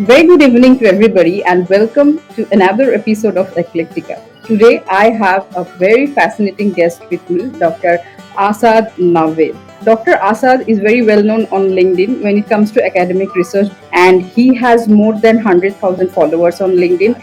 Very good evening to everybody, and welcome to another episode of Eclectica. Today, I have a very fascinating guest with me, Dr. Asad Naveed. Dr. Asad is very well known on LinkedIn when it comes to academic research, and he has more than 100,000 followers on LinkedIn.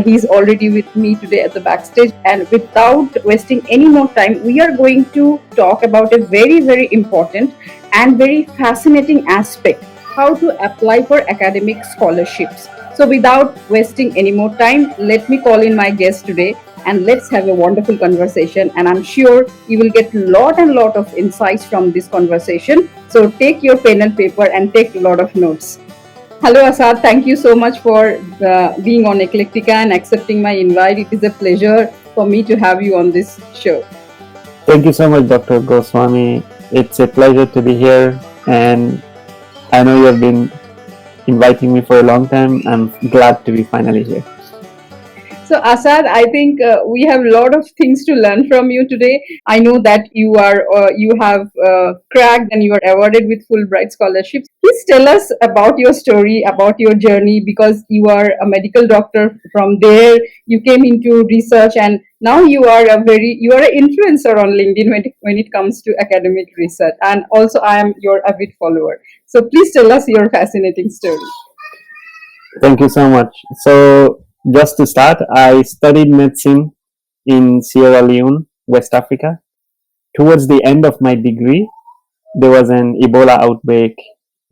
He's already with me today at the backstage, and without wasting any more time, we are going to talk about a very, very important and very fascinating aspect, how to apply for academic scholarships. So, without wasting any more time, let me call in my guest today and let's have a wonderful conversation. And I'm sure you will get lot and lot of insights from this conversation. So, take your pen and paper and take a lot of notes. Hello, Asad. Thank you so much for being on Eclectica and accepting my invite. It is a pleasure for me to have you on this show. Thank you so much, Dr. Goswami. It's a pleasure to be here, and I know you have been inviting me for a long time. I'm glad to be finally here. So, Asad, I think we have a lot of things to learn from you today. I know that you have cracked and you are awarded with Fulbright scholarships. Please tell us about your story, about your journey, because you are a medical doctor. From there, you came into research, and now you are an influencer on LinkedIn when it comes to academic research. And also, I am your avid follower. So, please tell us your fascinating story. Thank you so much. So, just to start, I studied medicine in Sierra Leone, West Africa. Towards the end of my degree, there was an Ebola outbreak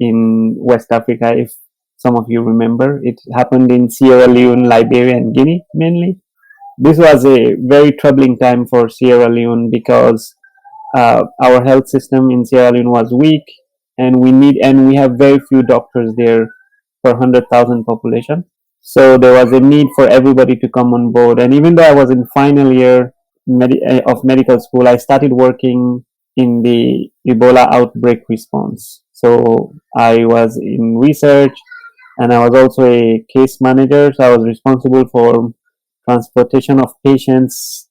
in West Africa, if some of you remember. It happened in Sierra Leone, Liberia, and Guinea mainly. This was a very troubling time for Sierra Leone because our health system in Sierra Leone was weak, and we have very few doctors there per 100,000 population. So there was a need for everybody to come on board. And even though I was in final year of medical school, I started working in the Ebola outbreak response. So I was in research, and I was also a case manager. So I was responsible for transportation of patients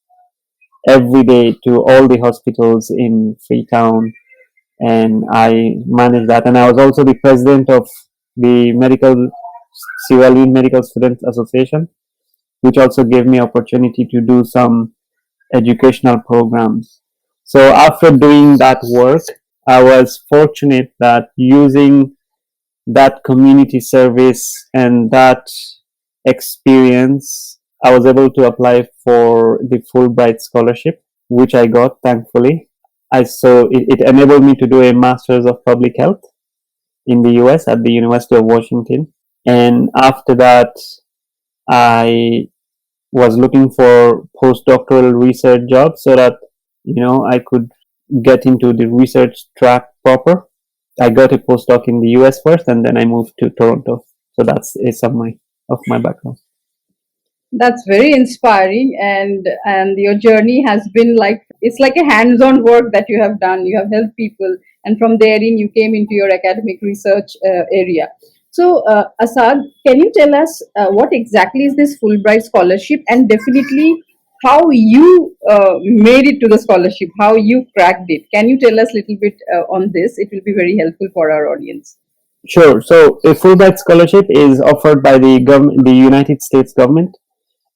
every day to all the hospitals in Freetown, and I managed that. And I was also the president of the Sierra Leone Medical Students Association, which also gave me opportunity to do some educational programs. So after doing that work, I was fortunate that using that community service and that experience, I was able to apply for the Fulbright scholarship, which I got, thankfully. It enabled me to do a Master's of Public Health in the US at the University of Washington. And after that, I was looking for postdoctoral research jobs so that, I could get into the research track proper. I got a postdoc in the US first, and then I moved to Toronto. So that's a summary of my background. That's very inspiring, and your journey has been it's like a hands-on work that you have done. You have helped people, and from therein you came into your academic research area. So, Asad, can you tell us what exactly is this Fulbright scholarship, and definitely how you made it to the scholarship, how you cracked it? Can you tell us a little bit on this? It will be very helpful for our audience. Sure. So a Fulbright scholarship is offered by the government, the United States government,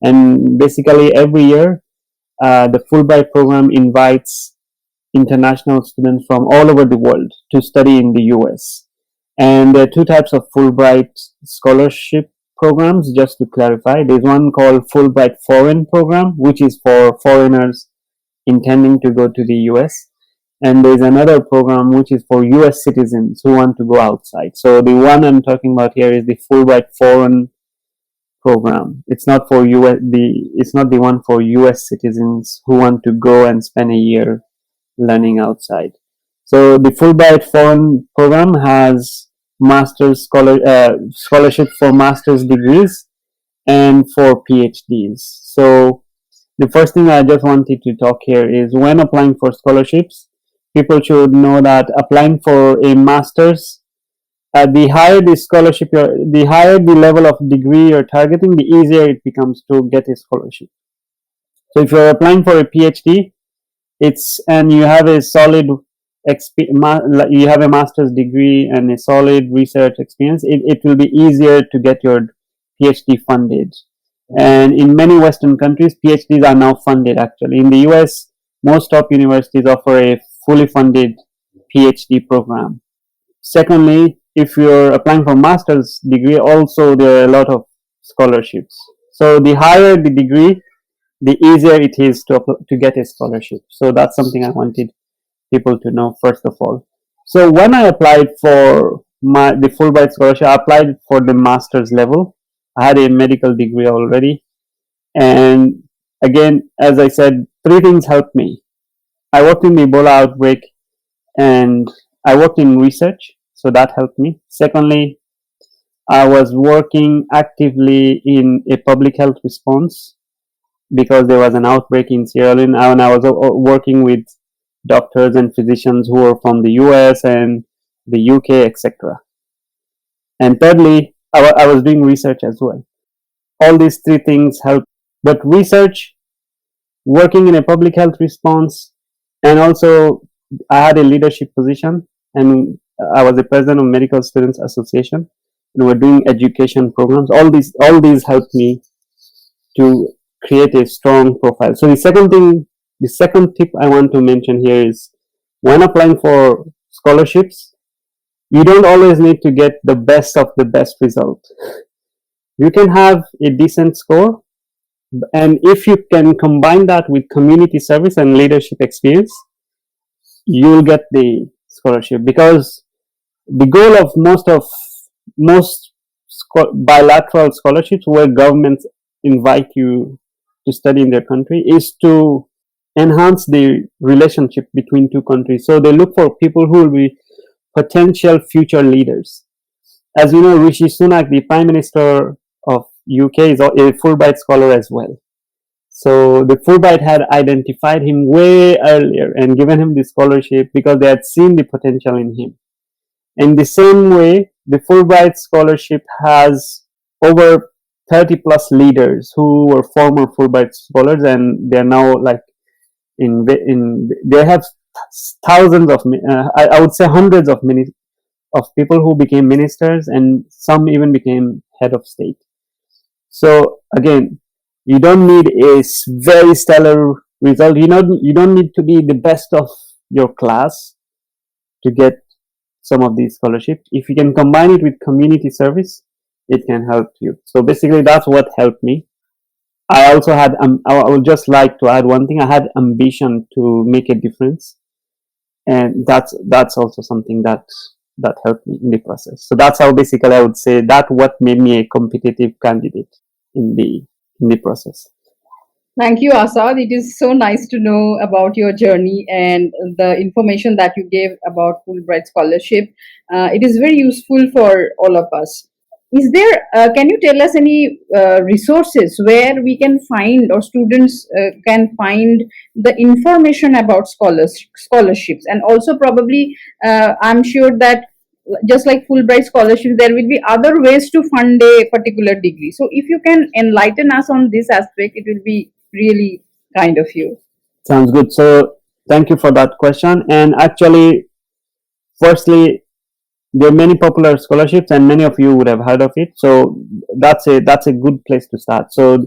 and basically every year, the Fulbright program invites international students from all over the world to study in the US. And there are two types of Fulbright scholarship programs, just to clarify. There's one called Fulbright Foreign Program, which is for foreigners intending to go to the US. And there's another program which is for US citizens who want to go outside. So the one I'm talking about here is the Fulbright Foreign Program. It's not the one for US citizens who want to go and spend a year learning outside. So the Fulbright Foreign Program has scholarship for master's degrees and for PhDs. So the first thing I just wanted to talk here is when applying for scholarships, people should know that applying for a master's, the higher the scholarship, the higher the level of degree you're targeting, the easier it becomes to get a scholarship. So if you're applying for a PhD, and you have a solid you have a master's degree and a solid research experience, it will be easier to get your PhD funded. And in many Western countries, PhDs are now funded actually. In the US, most top universities offer a fully funded PhD program. Secondly, if you're applying for master's degree, also there are a lot of scholarships. So the higher the degree, the easier it is to get a scholarship. So that's something I wanted people to know first of all. So when I applied for the Fulbright scholarship, I applied for the master's level. I had a medical degree already, and again, as I said, three things helped me. I worked in the Ebola outbreak, and I worked in research, so that helped me. Secondly, I was working actively in a public health response because there was an outbreak in Sierra Leone, and I was working with doctors and physicians who were from the US and the UK, etc. And thirdly, I was doing research as well. All these three things help. But research, working in a public health response, and also I had a leadership position, and I was the president of Medical Students Association, and we're doing education programs. All these helped me to create a strong profile. So the second tip I want to mention here is when applying for scholarships, you don't always need to get the best of the best result. You can have a decent score, and if you can combine that with community service and leadership experience, you'll get the scholarship. Because the goal of most bilateral scholarships where governments invite you to study in their country is to enhance the relationship between two countries. So they look for people who will be potential future leaders. As you know, Rishi Sunak, the Prime Minister of UK, is a Fulbright scholar as well. So the Fulbright had identified him way earlier and given him the scholarship because they had seen the potential in him. In the same way, the Fulbright scholarship has over 30 plus leaders who were former Fulbright scholars, and they're now like they have thousands of I would say hundreds of people who became ministers, and some even became head of state. So again, you don't need a very stellar result. You don't need to be the best of your class to get some of these scholarships. If you can combine it with community service, it can help you. So basically, that's what helped me. I also had, I would just like to add one thing. I had ambition to make a difference, and that's also something that helped me in the process. So that's how basically I would say that what made me a competitive candidate in the process. Thank you, Asad. It is so nice to know about your journey and the information that you gave about Fulbright Scholarship. It is very useful for all of us. Is there, can you tell us any resources where we can find or students can find the information about scholarships? And also, probably, I'm sure that just like Fulbright scholarship, there will be other ways to fund a particular degree. So, if you can enlighten us on this aspect, it will be really kind of you. Sounds good. So, thank you for that question. And actually, firstly, there are many popular scholarships, and many of you would have heard of it. So that's a good place to start. So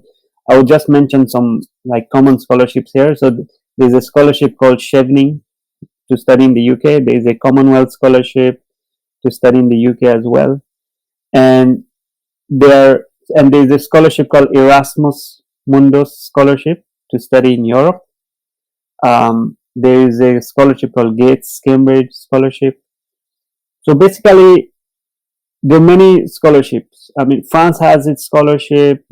I will just mention some like common scholarships here. So there's a scholarship called Chevening to study in the UK. There's a Commonwealth scholarship to study in the UK as well, and there's a scholarship called Erasmus Mundus scholarship to study in Europe. There is a scholarship called Gates Cambridge scholarship. So basically, there are many scholarships. I mean, France has its scholarship.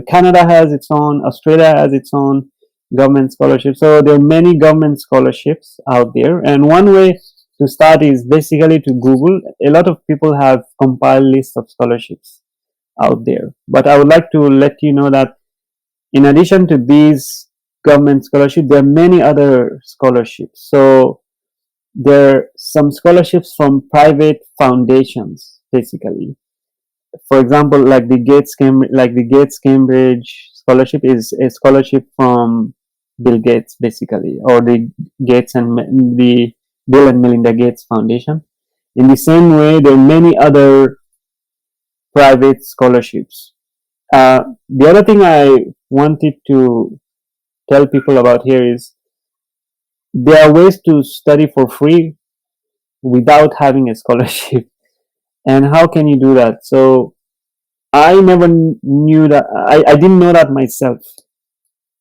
Canada has its own. Australia has its own government scholarship. So there are many government scholarships out there. And one way to start is basically to Google. A lot of people have compiled lists of scholarships out there. But I would like to let you know that in addition to these government scholarships, there are many other scholarships. So there are some scholarships from private foundations, basically. For example, like the Gates Cambridge scholarship is a scholarship from Bill Gates, basically, or the Gates and the Bill and Melinda Gates Foundation. In the same way, there are many other private scholarships. The other thing I wanted to tell people about here is there are ways to study for free without having a scholarship. And how can you do that? So I never knew that. I didn't know that myself.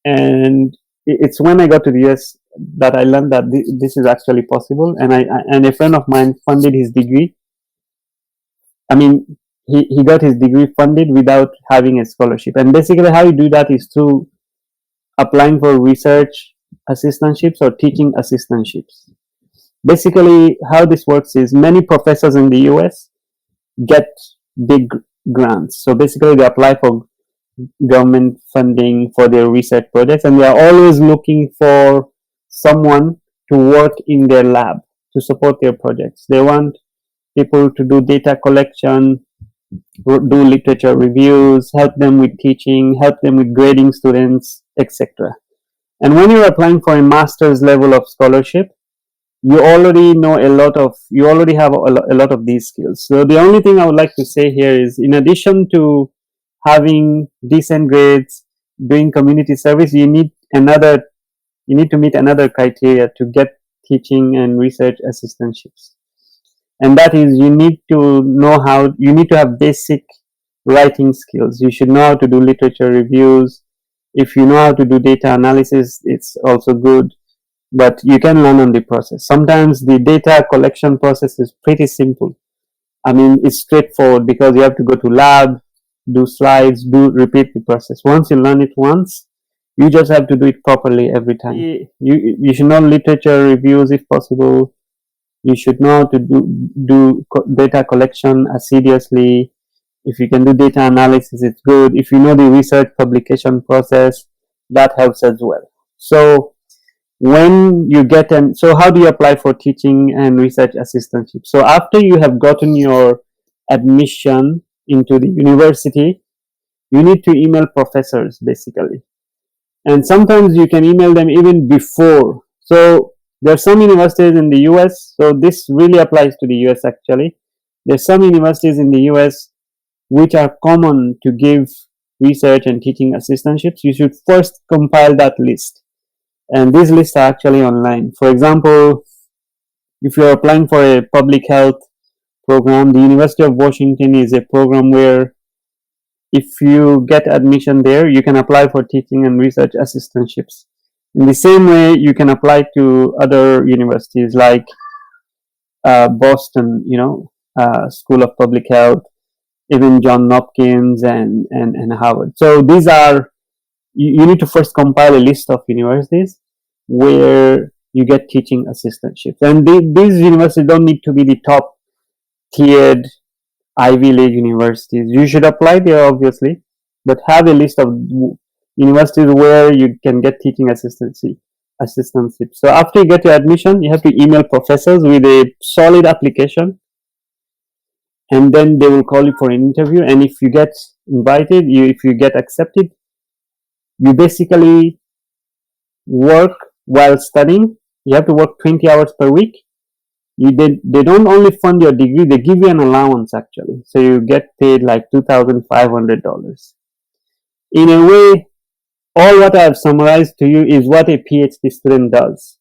And it's when I got to the US that I learned that this is actually possible. And a friend of mine funded his degree. I mean, he got his degree funded without having a scholarship. And basically, how you do that is through applying for research assistantships or teaching assistantships. Basically, how this works is many professors in the US get big grants. So basically, they apply for government funding for their research projects, and they are always looking for someone to work in their lab to support their projects. They want people to do data collection, do literature reviews, help them with teaching, help them with grading students, etc. And when you're applying for a master's level of scholarship, you already have a lot of these skills. So the only thing I would like to say here is, in addition to having decent grades, doing community service, you need to meet another criteria to get teaching and research assistantships. And that is, you need to have basic writing skills. You should know how to do literature reviews. If you know how to do data analysis, it's also good, but you can learn on the process. Sometimes the data collection process is pretty simple. I mean, it's straightforward because you have to go to lab, do slides, repeat the process. Once you learn it once, you just have to do it properly every time. You should know literature reviews if possible. You should know how to do data collection assiduously. If you can do data analysis, it's good. If you know the research publication process, that helps as well. So so how do you apply for teaching and research assistantship? So after you have gotten your admission into the university, you need to email professors basically. And sometimes you can email them even before. So there are some universities in the US, so this really applies to the US actually. There's some universities in the US which are common to give research and teaching assistantships. You should first compile that list. And these lists are actually online. For example, if you're applying for a public health program, the University of Washington is a program where if you get admission there, you can apply for teaching and research assistantships. In the same way, you can apply to other universities like Boston, School of Public Health, even Johns Hopkins and Harvard. So these are, you need to first compile a list of universities where you get teaching assistantships. And these universities don't need to be the top tiered Ivy League universities. You should apply there, obviously, but have a list of universities where you can get teaching assistantships. So after you get your admission, you have to email professors with a solid application, and then they will call you for an interview. And if you get invited, if you get accepted, you basically work while studying. You have to work 20 hours per week. They don't only fund your degree, they give you an allowance actually. So you get paid like $2,500. In a way, all what I have summarized to you is what a PhD student does.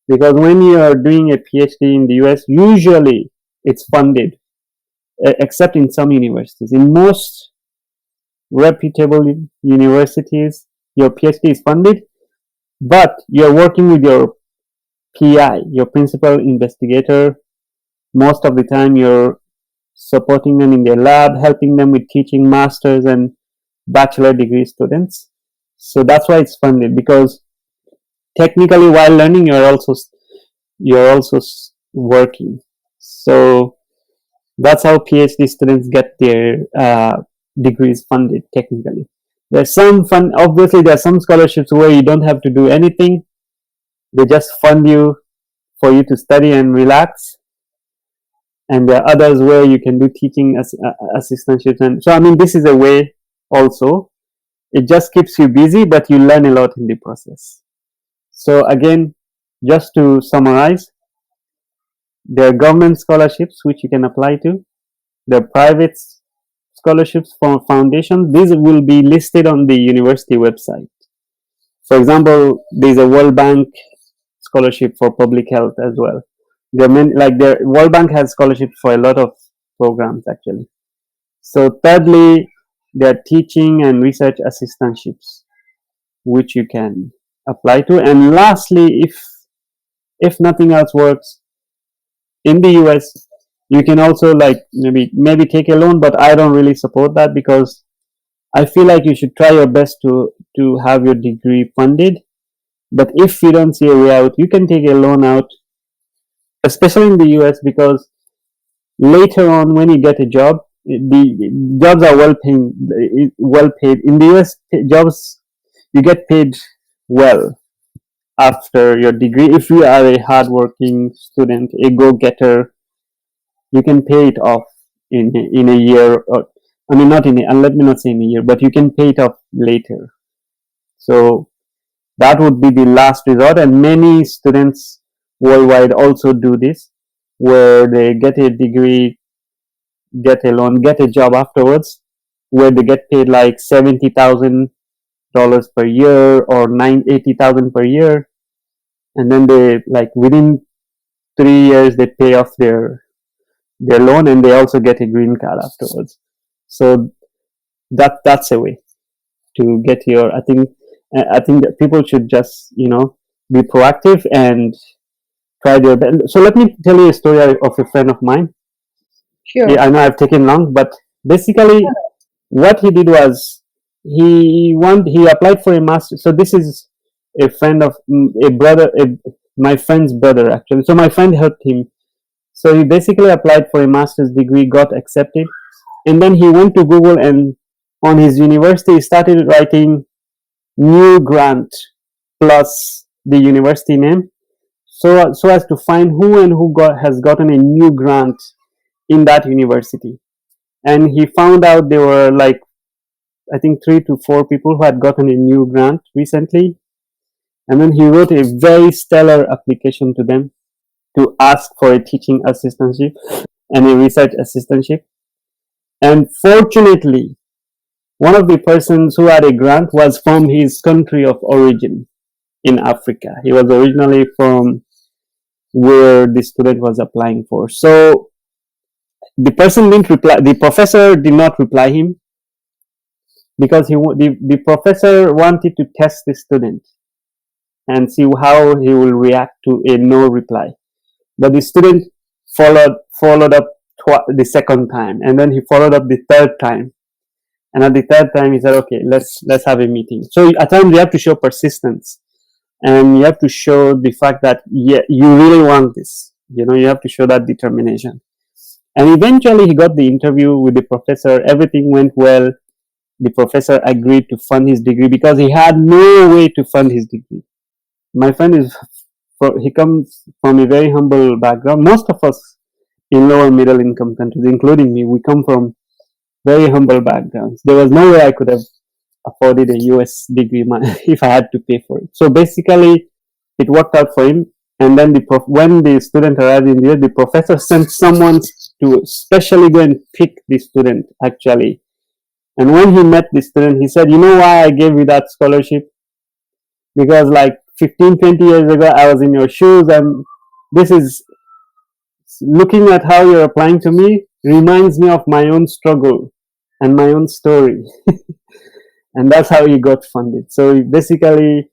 Because when you are doing a PhD in the US, usually it's funded, except in some universities. In most reputable universities, your PhD is funded, but you're working with your PI, your principal investigator. Most of the time you're supporting them in their lab, helping them with teaching masters and bachelor degree students. So that's why it's funded, because technically while learning you're also working. So that's how PhD students get their degrees funded technically. Obviously there are some scholarships where you don't have to do anything. They just fund you for you to study and relax. And there are others where you can do teaching assistantships. And so, I mean, this is a way also. It just keeps you busy, but you learn a lot in the process. So again, just to summarize, There are government scholarships which you can apply to. There are private scholarships from foundations. These will be listed on the university website. For example, there's a World Bank scholarship for public health as well. The World Bank has scholarships for a lot of programs actually. So thirdly, there are teaching and research assistantships which you can apply to. And lastly, if nothing else works in the US, you can also like maybe take a loan, but I don't really support that because I feel like you should try your best to have your degree funded. But if you don't see a way out, you can take a loan out, especially in the US, because later on when you get a job, the jobs are well paid. In the US, jobs you get paid well after your degree. If you are a hardworking student, a go-getter, you can pay it off in a year, or I mean not in a, let me not say in a year, but you can pay it off later. So that would be the last resort, and many students worldwide also do this, where they get a degree, get a loan, get a job afterwards, where they get paid like $70,000 per year or 80,000 per year, and then they like within 3 years they pay off their loan, and they also get a green card afterwards. So that's a way to get your. I think that people should just be proactive and try their best. So let me tell you a story of a friend of mine. Sure. I know I've taken long, but basically what he did was he applied for a master. So this is a friend of a brother, my friend's brother actually. So my friend helped him. So he basically applied for a master's degree, got accepted, and then he went to Google, and on his university he started writing new grant plus the university name, so as to find who has gotten a new grant in that university. And he found out there were like I think 3 to 4 people who had gotten a new grant recently, and then he wrote a very stellar application to them to ask for a teaching assistantship and a research assistantship. And fortunately, one of the persons who had a grant was from his country of origin in Africa. He was originally from where the student was applying for. So the person didn't reply. The professor did not reply him because the professor wanted to test the student and see how he will react to a no reply. But the student followed up the second time, and then he followed up the third time. And at the third time, he said, "Okay, let's have a meeting." So at times you have to show persistence, and you have to show the fact that you really want this. You have to show that determination. And eventually, he got the interview with the professor. Everything went well. The professor agreed to fund his degree because he had no way to fund his degree. My friend he comes from a very humble background. Most of us in lower middle income countries, including me, we come from very humble backgrounds. There was no way I could have afforded a US degree if I had to pay for it. So basically, it worked out for him. And then when the student arrived in the US, the professor sent someone to specially go and pick the student, actually. And when he met the student, he said, "You know why I gave you that scholarship? Because like 15, 20 years ago, I was in your shoes, and this is looking at how you're applying to me reminds me of my own struggle and my own story." And that's how he got funded. So basically,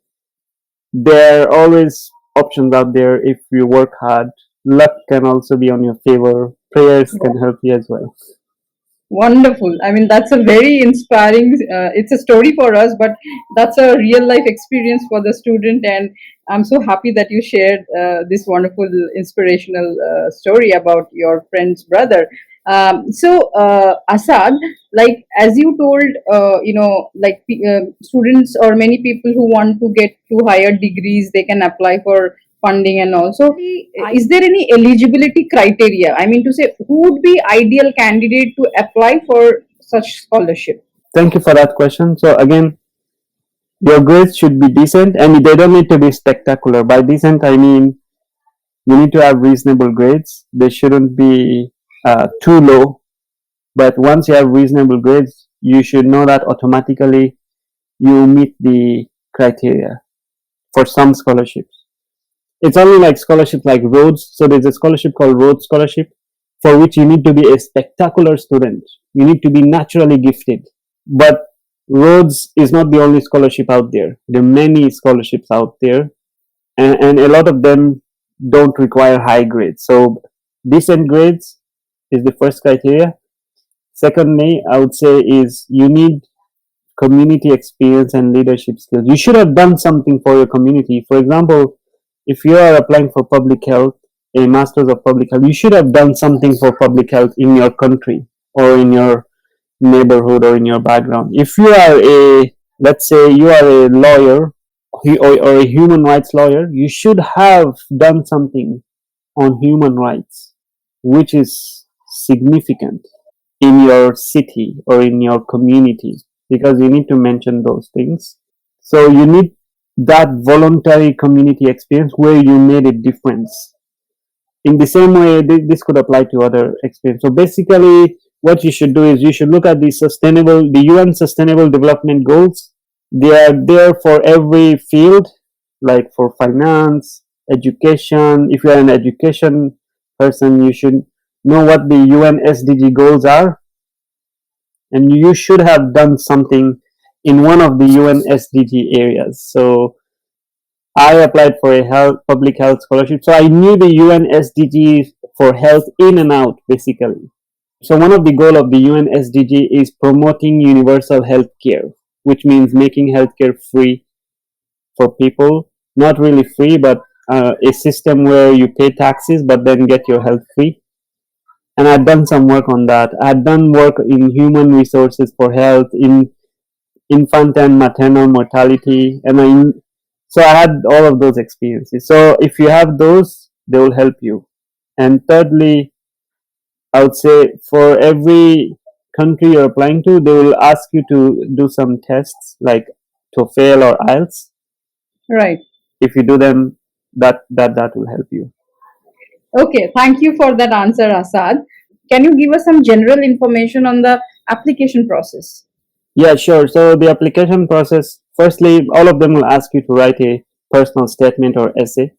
there are always options out there if you work hard. Luck can also be on your favor. Prayers can help you as well. Wonderful. I mean, that's a very inspiring. It's a story for us, but that's a real life experience for the student. And I'm so happy that you shared this wonderful, inspirational story about your friend's brother. Asad, like as you told, students or many people who want to get to higher degrees, they can apply for funding. And also, is there any eligibility criteria? I mean to say, who would be ideal candidate to apply for such scholarship? Thank you for that question. So again, your grades should be decent, and they don't need to be spectacular. By decent, I mean You need to have reasonable grades. They shouldn't be too low, but once you have reasonable grades, you should know that automatically you meet the criteria for some scholarships. It's only like scholarships like Rhodes. So there's a scholarship called Rhodes Scholarship, for which you need to be a spectacular student. You need to be naturally gifted. But Rhodes is not the only scholarship out there. There are many scholarships out there, and a lot of them don't require high grades. So decent grades is the first criteria. Secondly, I would say is you need community experience and leadership skills. You should have done something for your community. For example, if you are applying for public health, a master's of public health, you should have done something for public health in your country or in your neighborhood or in your background. If you are let's say you are a lawyer or a human rights lawyer, you should have done something on human rights, which is significant in your city or in your community, because you need to mention those things. So you need that voluntary community experience where you made a difference. In the same way, this could apply to other experience. So basically, what you should do is you should look at the UN Sustainable Development Goals. They are there for every field, like for finance, education. If you are an education person, you should know what the UN SDG goals are, and you should have done something in one of the UN SDG areas. So I applied for a public health scholarship, so I knew the UN SDG for health in and out, basically. So one of the goal of the UN SDG is promoting universal health care, which means making healthcare free for people. Not really free, but a system where you pay taxes but then get your health free. And I'd done some work on that. I'd done work in human resources for health, in infant and maternal mortality, so I had all of those experiences. So if you have those, they will help you. And thirdly, I would say for every country you're applying to, they will ask you to do some tests like TOEFL or IELTS. Right. If you do them, that will help you. Okay, thank you for that answer, Asad. Can you give us some general information on the application process? Yeah, sure. So the application process, firstly, all of them will ask you to write a personal statement or essay.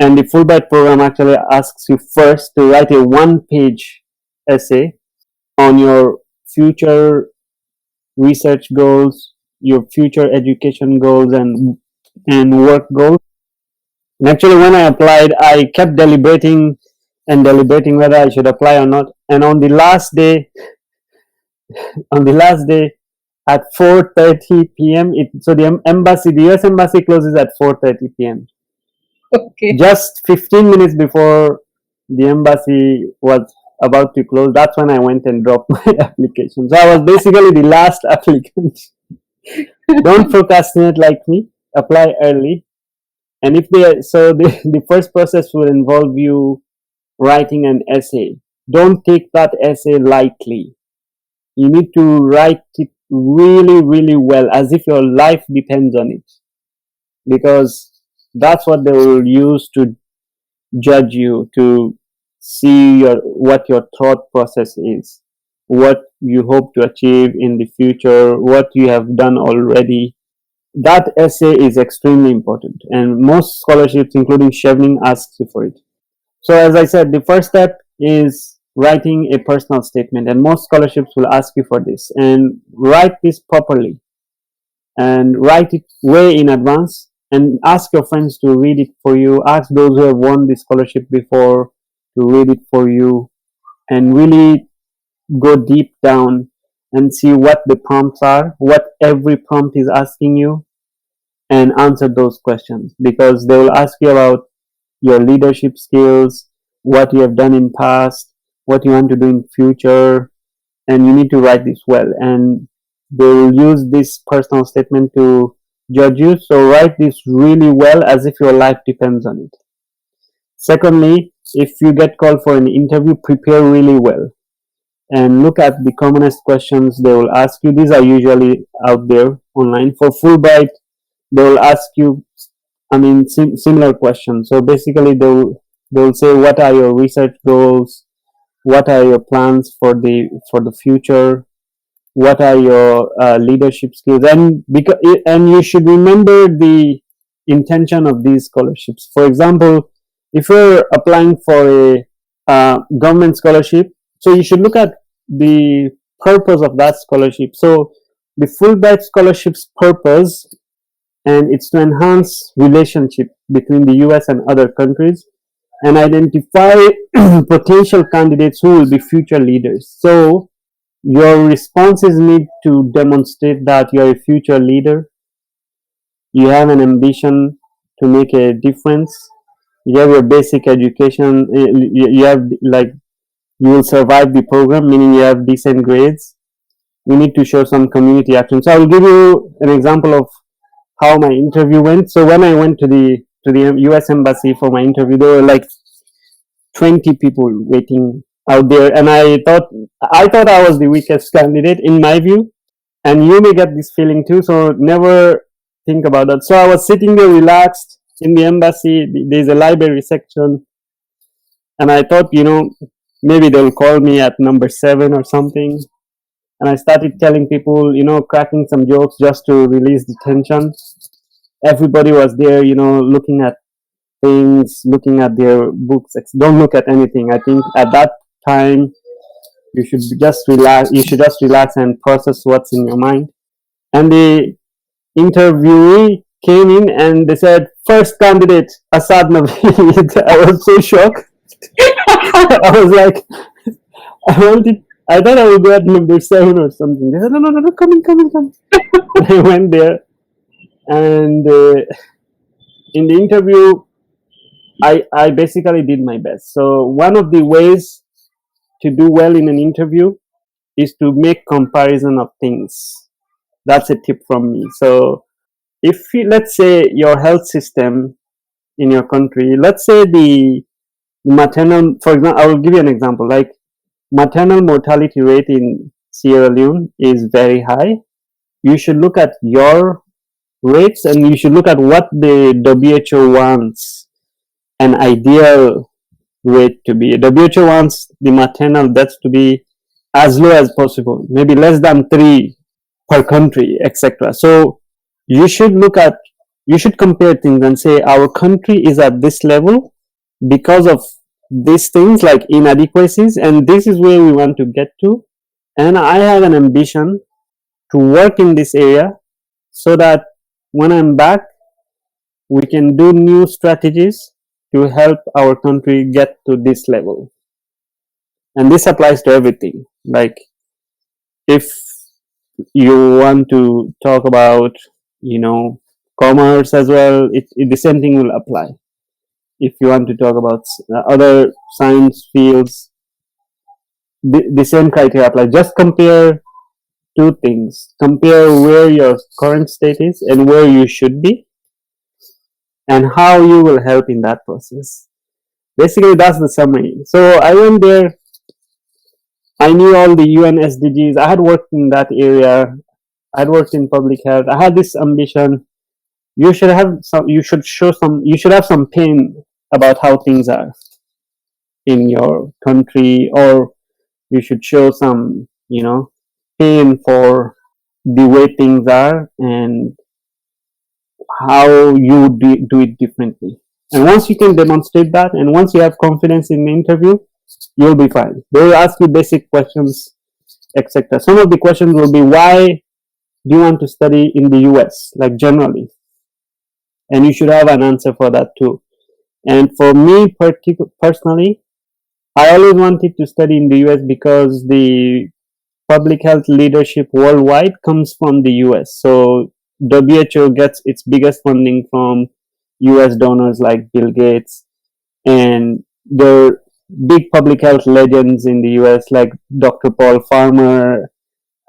And the Fulbright program actually asks you first to write a one-page essay on your future research goals, your future education goals, and work goals. And actually, when I applied, I kept deliberating and deliberating whether I should apply or not. And on the last day at 4:30 p.m. So the U.S. embassy closes at 4:30 p.m. Okay. Just 15 minutes before the embassy was about to close, that's when I went and dropped my application. So I was basically the last applicant. Don't procrastinate like me. Apply early. And the first process will involve you writing an essay. Don't take that essay lightly. You need to write it really, really well, as if your life depends on it, because that's what they will use to judge you, to see what your thought process is, what you hope to achieve in the future, what you have done already. That essay is extremely important, and most scholarships, including Chevening, asks you for it. So as I said, the first step is writing a personal statement, and most scholarships will ask you for this. And write this properly, and write it way in advance, and ask your friends to read it for you. Ask those who have won the scholarship before to read it for you, and really go deep down and see what the prompts are, what every prompt is asking you, and answer those questions, because they will ask you about your leadership skills, what you have done in past, what you want to do in future, and you need to write this well. And they will use this personal statement to judge you. So write this really well, as if your life depends on it. Secondly, if you get called for an interview, prepare really well and look at the commonest questions they will ask you. These are usually out there online. For Fulbright, they will ask you I mean, similar question. So basically, they'll say, what are your research goals? What are your plans for the future? What are your leadership skills? And you should remember the intention of these scholarships. For example, if you're applying for a government scholarship, so you should look at the purpose of that scholarship. So the Fulbright scholarship's purpose, and it's to enhance relationship between the US and other countries and identify potential candidates who will be future leaders. So your responses need to demonstrate that you're a future leader, you have an ambition to make a difference, you have your basic education, you have like you will survive the program, meaning you have decent grades. You need to show some community action. So I'll give you an example of how my interview went. So when I went to the US embassy for my interview, there were like 20 people waiting out there, and I thought I was the weakest candidate in my view, and you may get this feeling too. So never think about that. So I was sitting there relaxed in the embassy. There's a library section, and I thought, maybe they'll call me at number 7 or something. And I started telling people, cracking some jokes just to release the tension. Everybody was there, looking at things, looking at their books. Don't look at anything. I think at that time you should just relax. You should just relax and process what's in your mind. And the interviewee came in and they said, "First candidate, Asad Naveed." I was so shocked. I was like, I thought I would go at number 7 or something. They said, "No, no, no, no, come in, come in, come in." I went there, and in the interview, I basically did my best. So one of the ways to do well in an interview is to make comparison of things. That's a tip from me. So let's say your health system in your country, let's say the maternal, for example, I will give you an example. Like maternal mortality rate in Sierra Leone is very high. You should look at your rates, and you should look at what the WHO wants an ideal rate to be. WHO wants the maternal deaths to be as low as possible, maybe less than 3 per country, etc. So you should compare things and say our country is at this level because of these things like inadequacies, and this is where we want to get to. And I have an ambition to work in this area so that when I'm back, we can do new strategies to help our country get to this level. And this applies to everything. Like if you want to talk about, commerce as well, the same thing will apply. If you want to talk about other science fields, the same criteria apply. Just compare two things. Compare where your current state is and where you should be, and how you will help in that process. Basically, that's the summary. So I went there. I knew all the UN SDGs. I had worked in that area. I had worked in public health. I had this ambition. You should have some. You should show some. You should have some pain about how things are in your country, or you should show some, pain for the way things are and how you do it differently. And once you can demonstrate that, and once you have confidence in the interview, you'll be fine. They will ask you basic questions, etc. Some of the questions will be, why do you want to study in the US, like generally? And you should have an answer for that too. And for me personally, I always wanted to study in the US because the public health leadership worldwide comes from the US. So WHO gets its biggest funding from US donors like Bill Gates, and there are big public health legends in the US like Dr. Paul Farmer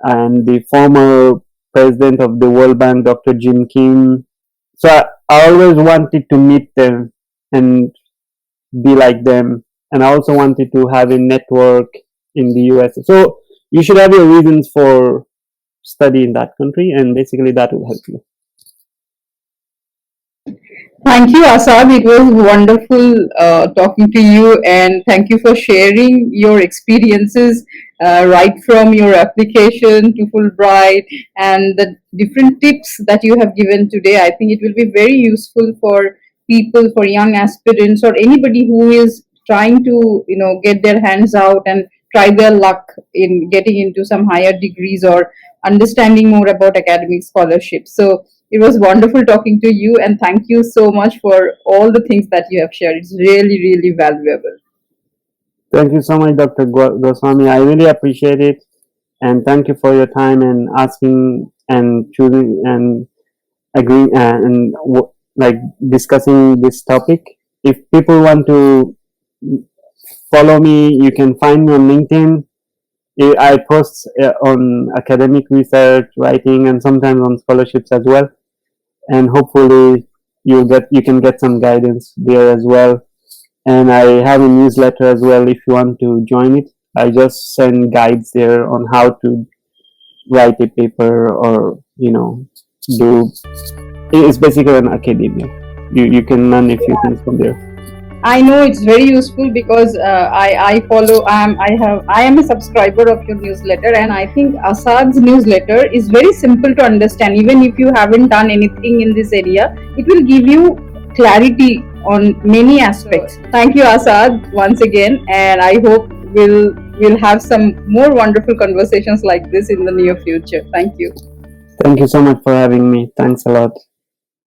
and the former president of the World Bank, Dr. Jim Kim. So I always wanted to meet them and be like them, and I also wanted to have a network in the US. So you should have your reasons for study in that country, and basically that will help you. Thank you, Asad. It was wonderful talking to you, and thank you for sharing your experiences right from your application to Fulbright and the different tips that you have given today. I think it will be very useful for people, for young aspirants, or anybody who is trying to, get their hands out and try their luck in getting into some higher degrees or understanding more about academic scholarship. So it was wonderful talking to you, and thank you so much for all the things that you have shared. It's really, really valuable. Thank you so much, Dr. Goswami. I really appreciate it, and thank you for your time and asking and choosing and agreeing like discussing this topic. If people want to follow me, you can find me on LinkedIn. I post on academic research, writing, and sometimes on scholarships as well. And hopefully, you can get some guidance there as well. And I have a newsletter as well if you want to join it. I just send guides there on how to write a paper or do. It's basically an academia. You can learn a few things from there. I know it's very useful because I follow I am a subscriber of your newsletter, and I think Asad's newsletter is very simple to understand. Even if you haven't done anything in this area, it will give you clarity on many aspects. Thank you, Asad, once again, and I hope we'll have some more wonderful conversations like this in the near future. Thank you. Thank you so much for having me. Thanks a lot.